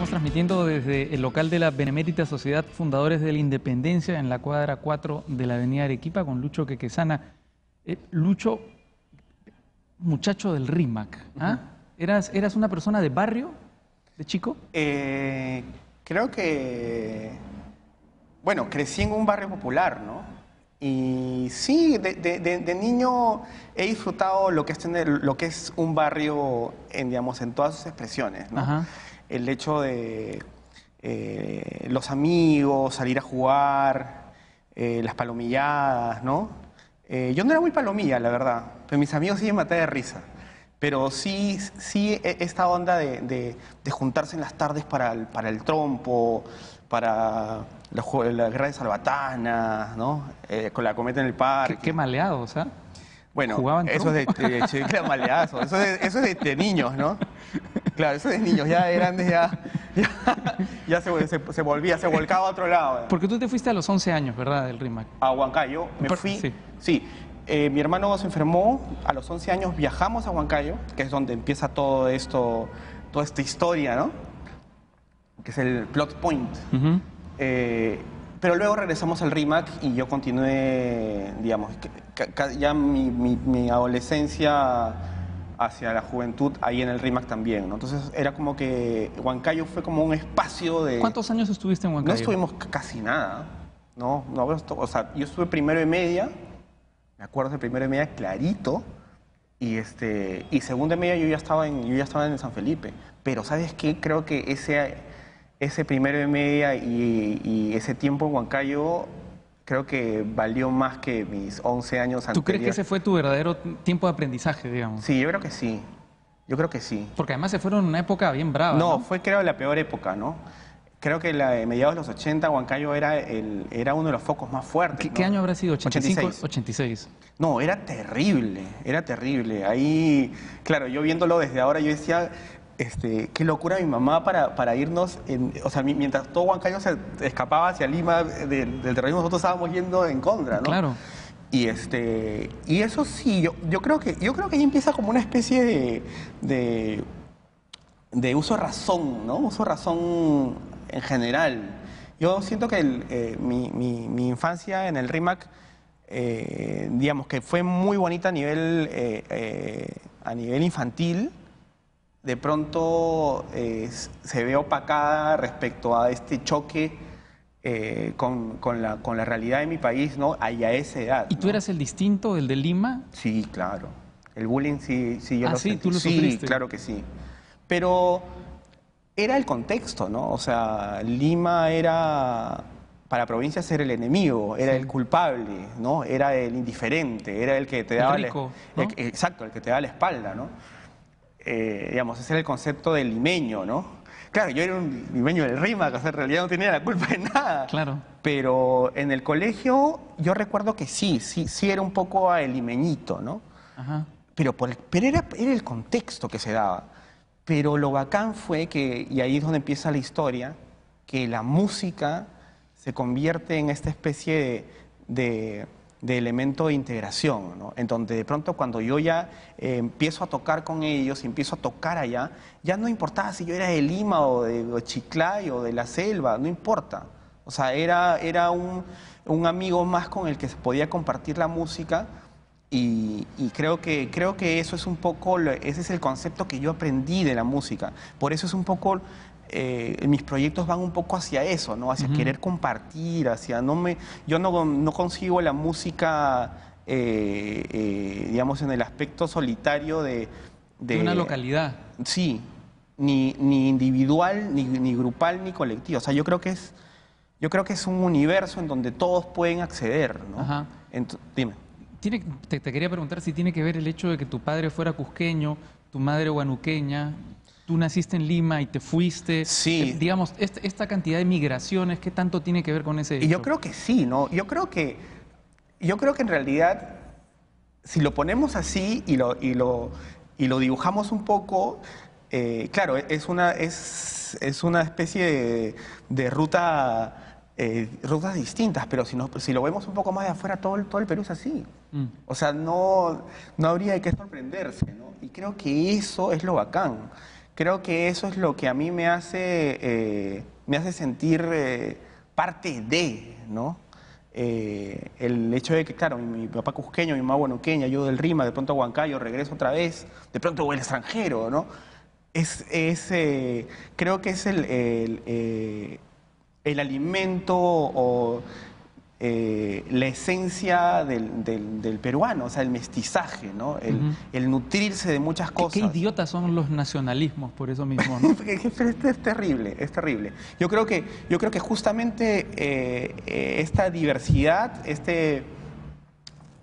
Estamos transmitiendo desde el local de la Benemérita Sociedad Fundadores de la Independencia en la cuadra 4 de la avenida Arequipa con Lucho Quequesana. Lucho, muchacho del RIMAC, ¿ah? ¿Eras una persona de barrio, de chico? Creo que, bueno, crecí en un barrio popular, ¿no? Y sí, de niño he disfrutado lo que es tener, lo que es un barrio, digamos, en todas sus expresiones, ¿no? Ajá. El hecho de los amigos, salir a jugar, las palomilladas, ¿no? Yo no era muy palomilla, la verdad, pero mis amigos sí me maté de risa. Pero sí esta onda de juntarse en las tardes para el trompo, para la guerra de Salvatana, ¿no? Con la cometa en el parque. Qué maleados, ¿ah? Bueno, ¿Jugaban eso es de maleazo, eso es de niños, ¿no? Claro, eso es de niños, ya de grandes ya se volcaba a otro lado. Porque tú te fuiste a los 11 años, ¿verdad, del RIMAC? A Huancayo, me fui. Sí. Mi hermano se enfermó, a los 11 años viajamos a Huancayo, que es donde empieza todo esto, toda esta historia, ¿no? Que es el plot point. Pero luego regresamos al RIMAC y yo continué, digamos, ya mi adolescencia hacia la juventud ahí en el RIMAC también, ¿no? Entonces era como que Huancayo fue como un espacio de... ¿Cuántos años estuviste en Huancayo? No estuvimos casi nada, ¿no? O sea, yo estuve primero de media, me acuerdo de primero de media clarito, y segundo de media yo ya estaba en San Felipe. Pero ¿sabes qué? Creo que ese primero de media y ese tiempo en Huancayo creo que valió más que mis 11 años anteriores. ¿Tú crees que ese fue tu verdadero tiempo de aprendizaje, digamos? Sí, yo creo que sí. Yo creo que sí. Porque además se fueron en una época bien brava, ¿no? No, fue creo la peor época, ¿no? Creo que mediados de los 80 Huancayo era uno de los focos más fuertes. ¿Qué ¿no? año habrá sido? ¿85? 86. 86. No, era terrible, era terrible. Ahí, claro, yo viéndolo desde ahora, yo decía, qué locura mi mamá para irnos, o sea, mientras todo Huancayo se escapaba hacia Lima del terrorismo, nosotros estábamos yendo en contra, ¿no? Claro. Y eso sí, yo creo que ahí empieza como una especie de uso de razón, ¿no? Uso de razón en general. Yo siento que mi infancia en el RIMAC, digamos que fue muy bonita a nivel infantil. De pronto se ve opacada respecto a este choque con la realidad de mi país, ¿no? A esa edad. ¿Y tú eras el distinto, el de Lima? Sí, claro. El bullying sí yo lo sí, sentí. tú lo Sí, sufriste. claro que sí. Pero era el contexto, ¿no? O sea, Lima era, para provincias era el enemigo, era el culpable, ¿no? Era el indiferente, era el que te daba... El rico, ¿no? Exacto, el que te da la espalda, ¿no? Digamos, ese era el concepto del limeño, ¿no? Claro, yo era un limeño del RIMAC, o sea, en realidad no tenía la culpa de nada. Claro. Pero en el colegio yo recuerdo que sí era un poco el limeñito, ¿no? Ajá. Pero era el contexto que se daba. Pero lo bacán fue que, y ahí es donde empieza la historia, que la música se convierte en esta especie de elemento de integración, ¿no? En donde de pronto cuando yo ya empiezo a tocar con ellos, empiezo a tocar allá, ya no importaba si yo era de Lima o de Chiclayo o de la selva, no importa. O sea, era un amigo más con el que se podía compartir la música. Y creo que eso es un poco, ese es el concepto que yo aprendí de la música. Por eso es un poco, mis proyectos van un poco hacia eso, ¿no? Hacia querer compartir, yo no consigo la música, digamos, en el aspecto solitario de una localidad. Sí, ni individual, ni grupal, ni colectivo. O sea, yo creo que es un universo en donde todos pueden acceder, ¿no? Ajá. Dime. Te quería preguntar si tiene que ver el hecho de que tu padre fuera cusqueño, tu madre huanuqueña, tú naciste en Lima y te fuiste. Sí. Digamos, esta cantidad de migraciones, ¿qué tanto tiene que ver con ese hecho? Y yo creo que sí, ¿no? Yo creo que en realidad, si lo ponemos así y lo dibujamos un poco, claro, es una especie de ruta... rutas distintas, pero si lo vemos un poco más de afuera, todo el Perú es así. O sea, no habría de qué sorprenderse, ¿no? Y creo que eso es lo bacán. Creo que eso es lo que a mí me hace sentir parte de, ¿no? El hecho de que, claro, mi papá cusqueño, mi mamá huanuqueña, yo del Rima, de pronto a Huancayo, regreso otra vez, de pronto voy al extranjero, ¿no? Creo que es el alimento o la esencia del peruano, o sea, el mestizaje, ¿no? Ujú. El nutrirse de muchas ¿Qué cosas. idiotas son los nacionalismos por eso mismo, ¿no? Es terrible, es terrible. Yo creo que justamente esta diversidad, este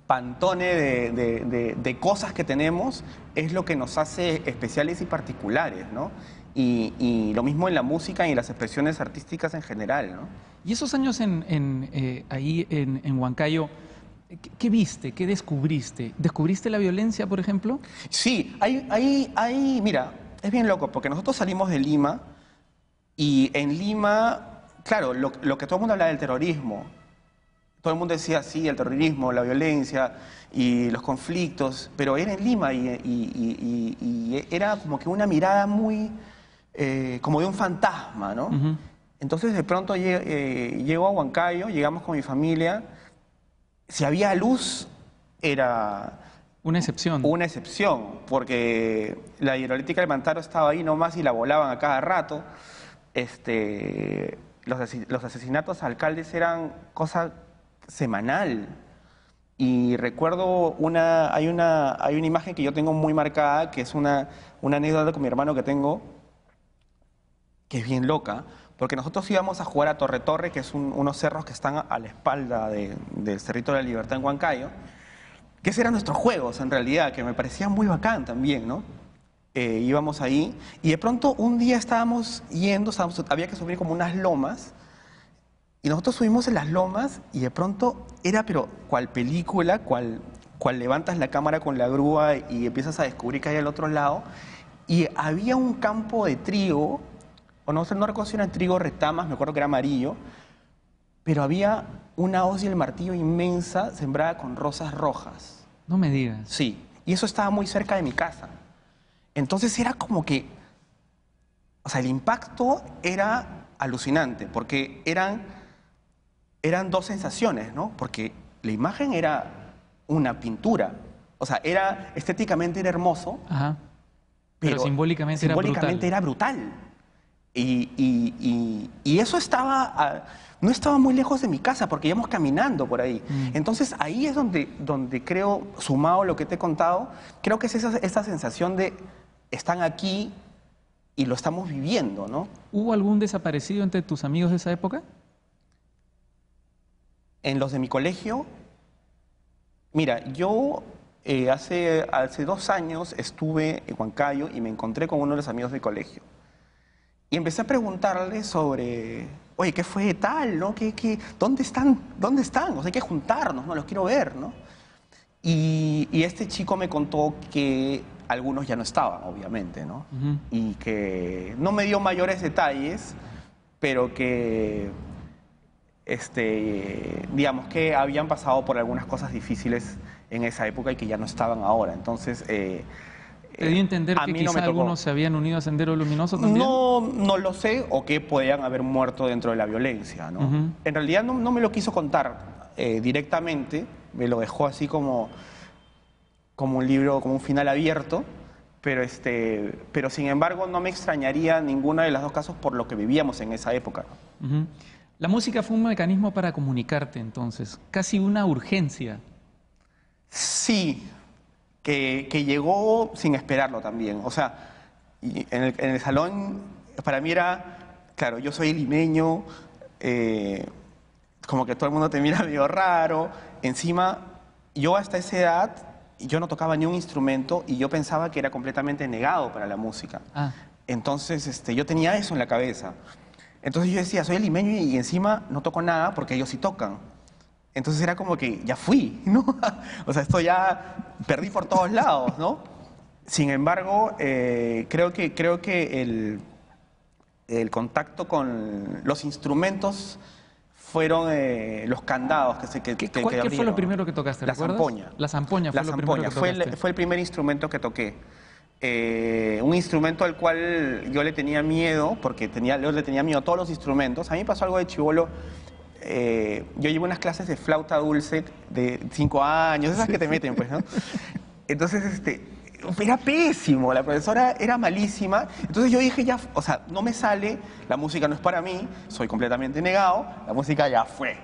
pantone de cosas que tenemos es lo que nos hace especiales y particulares, ¿no? Y lo mismo en la música y en las expresiones artísticas en general, ¿no? Y esos años ahí en Huancayo, ¿qué viste? ¿Qué descubriste? ¿Descubriste la violencia, por ejemplo? Sí, mira, es bien loco, porque nosotros salimos de Lima y en Lima, claro, lo que todo el mundo habla del terrorismo, todo el mundo decía, sí, el terrorismo, la violencia y los conflictos, pero era en Lima y era como que una mirada muy, como de un fantasma, ¿no? Ujú. Entonces de pronto llego a Huancayo, llegamos con mi familia, si había luz era Una excepción. una excepción, porque la hidroeléctrica del Mantaro estaba ahí nomás y la volaban a cada rato. Los asesinatos a alcaldes eran cosa semanal. Y recuerdo hay una imagen que yo tengo muy marcada, que es una anécdota con mi hermano que tengo, que es bien loca, porque nosotros íbamos a jugar a Torre Torre, que es unos cerros que están a la espalda del Cerrito de la Libertad en Huancayo, que esos eran nuestros juegos en realidad, que me parecían muy bacán también, ¿no? Íbamos ahí y de pronto un día estábamos yendo, había que subir como unas lomas, y nosotros subimos en las lomas y de pronto era, pero cual película, cual levantas la cámara con la grúa y empiezas a descubrir que hay al otro lado, y había un campo de trigo, o no sé, no recuerdo si era trigo retamas, me acuerdo que era amarillo, pero había una hoz y el martillo inmensa sembrada con rosas rojas. No me digas. Sí, y eso estaba muy cerca de mi casa. Entonces era como que, o sea, el impacto era alucinante, porque eran dos sensaciones, ¿no? Porque la imagen era una pintura, o sea, estéticamente era hermoso, Ajá. Pero simbólicamente era brutal. Y eso no estaba muy lejos de mi casa, porque íbamos caminando por ahí. Entonces ahí es donde creo, sumado a lo que te he contado, creo que es esa sensación de están aquí y lo estamos viviendo, ¿no? ¿Hubo algún desaparecido entre tus amigos de esa época? En los de mi colegio, mira, yo hace 2 años estuve en Huancayo y me encontré con uno de los amigos de mi colegio. Y empecé a preguntarle sobre, oye, ¿qué fue tal, no? ¿Dónde están? ¿Dónde están? O sea, hay que juntarnos, ¿no? Los quiero ver, ¿no? Y este chico me contó que algunos ya no estaban, obviamente, ¿no? Ujú. Y que no me dio mayores detalles, pero que, digamos que habían pasado por algunas cosas difíciles en esa época y que ya no estaban ahora. Entonces, ¿Te dio a entender a que mí no quizá me tocó. algunos se habían unido a Sendero Luminoso también? No lo sé, o que podían haber muerto dentro de la violencia, ¿no? Ujú. En realidad no me lo quiso contar directamente, me lo dejó así como un libro, como un final abierto, pero sin embargo no me extrañaría ninguno de los dos casos por lo que vivíamos en esa época, ¿no? Ujú. La música fue un mecanismo para comunicarte entonces, casi una urgencia. Sí, que llegó sin esperarlo también. O sea, en el salón, para mí era, claro, yo soy limeño, como que todo el mundo te mira medio raro. Encima, yo hasta esa edad, yo no tocaba ni un instrumento y yo pensaba que era completamente negado para la música. Ah, Entonces, yo tenía eso en la cabeza. Entonces yo decía, soy limeño y encima no toco nada porque ellos sí tocan. Entonces era como que ya fui, ¿no? O sea, esto ya perdí por todos lados, ¿no? Sin embargo, creo que el contacto con los instrumentos fueron los candados que ¿Qué fue abrieron. lo primero que tocaste? La ¿Recuerdas? zampoña. La zampoña fue La lo primero zampoña que tocaste. fue el primer instrumento que toqué. un instrumento al cual yo le tenía miedo, porque yo le tenía miedo a todos los instrumentos. A mí me pasó algo de chibolo. Yo llevo unas clases de flauta dulce de 5 años, esas que te meten, pues, ¿no? Entonces, era pésimo, la profesora era malísima. Entonces yo dije, ya, o sea, no me sale, la música no es para mí, soy completamente negado, la música ya fue.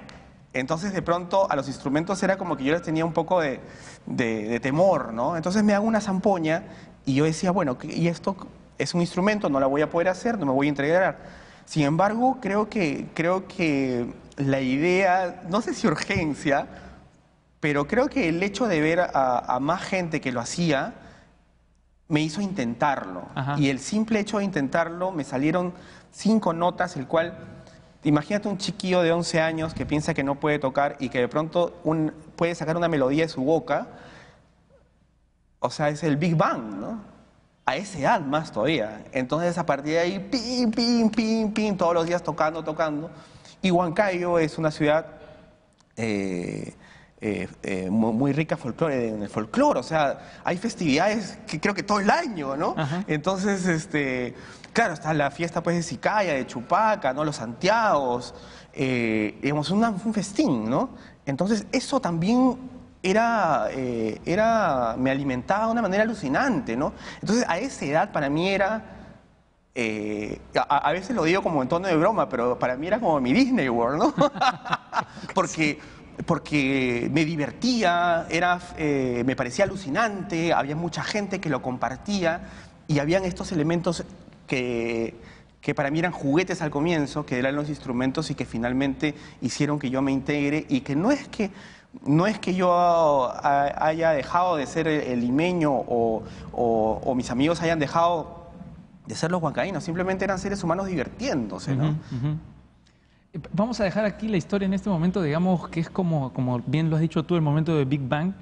Entonces, de pronto, a los instrumentos era como que yo les tenía un poco de temor, ¿no? Entonces me hago una zampoña y yo decía, bueno, y esto es un instrumento, no la voy a poder hacer, no me voy a integrar. Sin embargo, creo que la idea, no sé si urgencia, pero creo que el hecho de ver a más gente que lo hacía me hizo intentarlo. Ajá. Y el simple hecho de intentarlo, me salieron 5 notas, el cual... Imagínate un chiquillo de 11 años que piensa que no puede tocar y que de pronto puede sacar una melodía de su boca. O sea, es el Big Bang, ¿no? A esa edad más todavía. Entonces, a partir de ahí, pim, pim, pim, pim, todos los días tocando, tocando. Y Huancayo es una ciudad muy rica en el folclore. O sea, hay festividades que creo que todo el año, ¿no? Ajá. Entonces, claro, está la fiesta pues de Sicaya, de Chupaca, ¿no? Los Santiagos, digamos, un festín, ¿no? Entonces, eso también me alimentaba de una manera alucinante, ¿no? Entonces, a esa edad para mí era, a veces lo digo como en tono de broma, pero para mí era como mi Disney World, ¿no? Porque me divertía, me parecía alucinante, había mucha gente que lo compartía y habían estos elementos que para mí eran juguetes al comienzo, que eran los instrumentos y que finalmente hicieron que yo me integre y que no es que yo haya dejado de ser el limeño o mis amigos hayan dejado de ser los huancaínos, simplemente eran seres humanos divirtiéndose, ¿no? Ujú, ujú. Vamos a dejar aquí la historia en este momento, digamos que es como bien lo has dicho tú, el momento de Big Bang,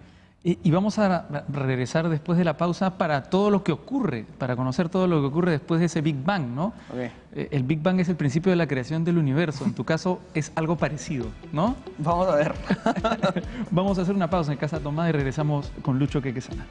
y vamos a regresar después de la pausa para todo lo que ocurre, para conocer todo lo que ocurre después de ese Big Bang, ¿no? Okay. El Big Bang es el principio de la creación del universo, en tu caso es algo parecido, ¿no? Vamos a ver. Vamos a hacer una pausa en Casa Tomada y regresamos con Lucho Quequesana.